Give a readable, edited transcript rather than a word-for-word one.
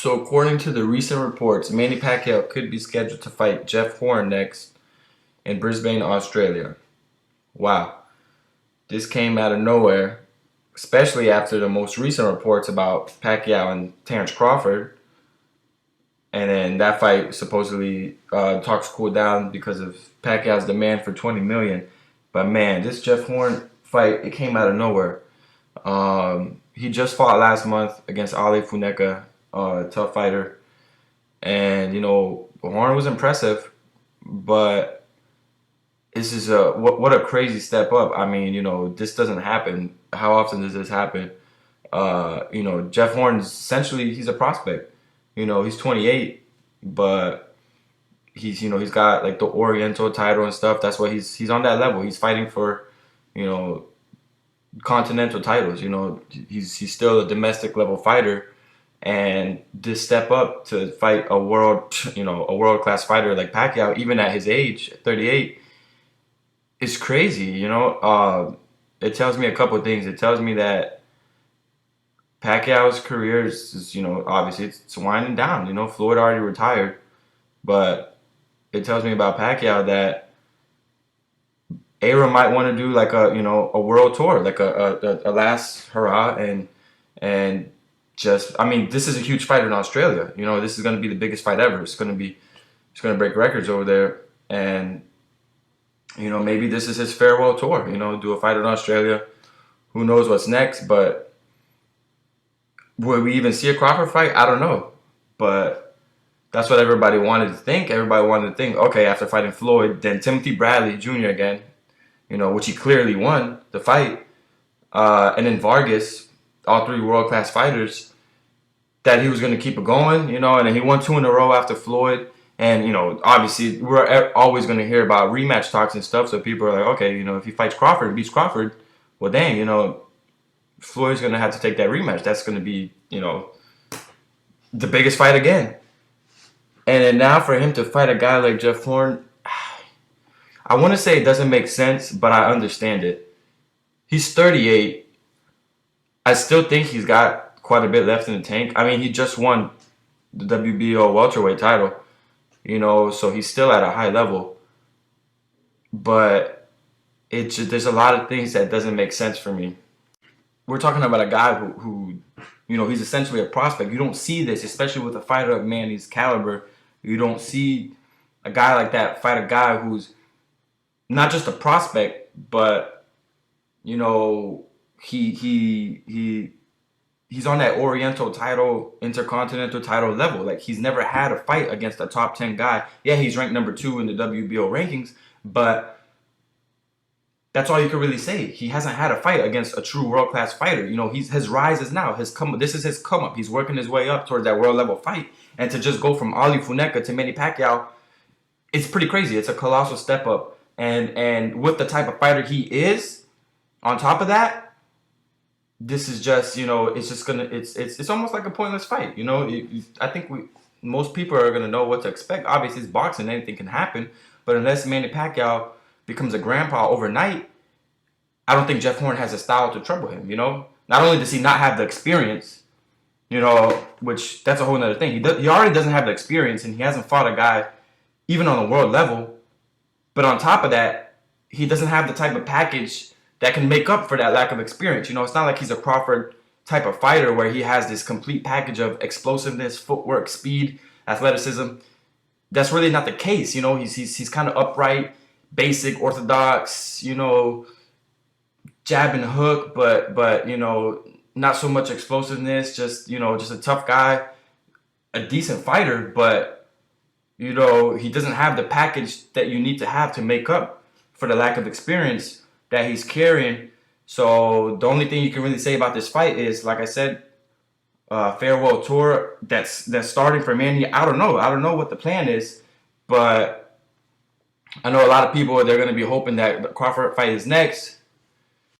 So according to the recent reports, Manny Pacquiao could be scheduled to fight Jeff Horn next in Brisbane, Australia. Wow. This came out of nowhere, especially after the most recent reports about Pacquiao and Terrence Crawford. And then that fight supposedly talks cooled down because of Pacquiao's demand for 20 million. But man, this Jeff Horn fight, it came out of nowhere. He just fought last month against Ali Funeka, a tough fighter. And, Horn was impressive, but this is what a crazy step up. I mean, this doesn't happen. How often does this happen? Jeff Horn essentially he's a prospect. He's 28, but he's got like the Oriental title and stuff. That's why he's on that level. He's fighting for, continental titles. He's still a domestic level fighter, and this step up to fight a world class fighter like Pacquiao, even at his age, 38, is crazy. It tells me a couple of things. It tells me that Pacquiao's career is obviously it's winding down. Floyd already retired, but it tells me about Pacquiao that Aaron might want to do like a world tour, like a last hurrah, and just this is a huge fight in Australia. This is going to be the biggest fight ever. It's going to break records over there, and maybe this is his farewell tour. Do a fight in Australia. Who knows what's next? But will we even see a Crawford fight? I don't know, but that's what everybody wanted to think. Everybody wanted to think, okay, after fighting Floyd, then Timothy Bradley Jr. again, which he clearly won the fight, and then Vargas, all three world-class fighters, that he was going to keep it going, and then he won 2 in a row after Floyd. And, obviously, we're always going to hear about rematch talks and stuff, so people are like, okay, if he fights Crawford and beats Crawford, well, dang, Floyd's going to have to take that rematch. That's going to be, the biggest fight again. And then now for him to fight a guy like Jeff Horn, I want to say it doesn't make sense, but I understand it. He's 38. I still think he's got quite a bit left in the tank. I mean, he just won the WBO welterweight title, so he's still at a high level. But there's a lot of things that doesn't make sense for me. We're talking about a guy who he's essentially a prospect. You don't see this, especially with a fighter of Manny's caliber. You don't see a guy like that fight a guy who's not just a prospect, but he's on that Oriental title, Intercontinental title level. Like, he's never had a fight against a top 10 guy. Yeah, he's ranked number 2 in the WBO rankings, but that's all you can really say. He hasn't had a fight against a true world-class fighter. His rise is now. This is his come-up. He's working his way up towards that world-level fight. And to just go from Ali Funeka to Manny Pacquiao, it's pretty crazy. It's a colossal step up. And with the type of fighter he is, on top of that, this is just, it's almost like a pointless fight. I think most people are going to know what to expect. Obviously, it's boxing. Anything can happen. But unless Manny Pacquiao becomes a grandpa overnight, I don't think Jeff Horn has a style to trouble him. Not only does he not have the experience, which that's a whole other thing. He already doesn't have the experience, and he hasn't fought a guy even on the world level. But on top of that, he doesn't have the type of package that can make up for that lack of experience. It's not like he's a Crawford type of fighter where he has this complete package of explosiveness, footwork, speed, athleticism. That's really not the case. He's kind of upright, basic, orthodox, jab and hook, but not so much explosiveness, just a tough guy, a decent fighter, but he doesn't have the package that you need to have to make up for the lack of experience that he's carrying. So the only thing you can really say about this fight is, like I said, farewell tour that's starting for Manny. I don't know what the plan is, but I know a lot of people, they're going to be hoping that the Crawford fight is next.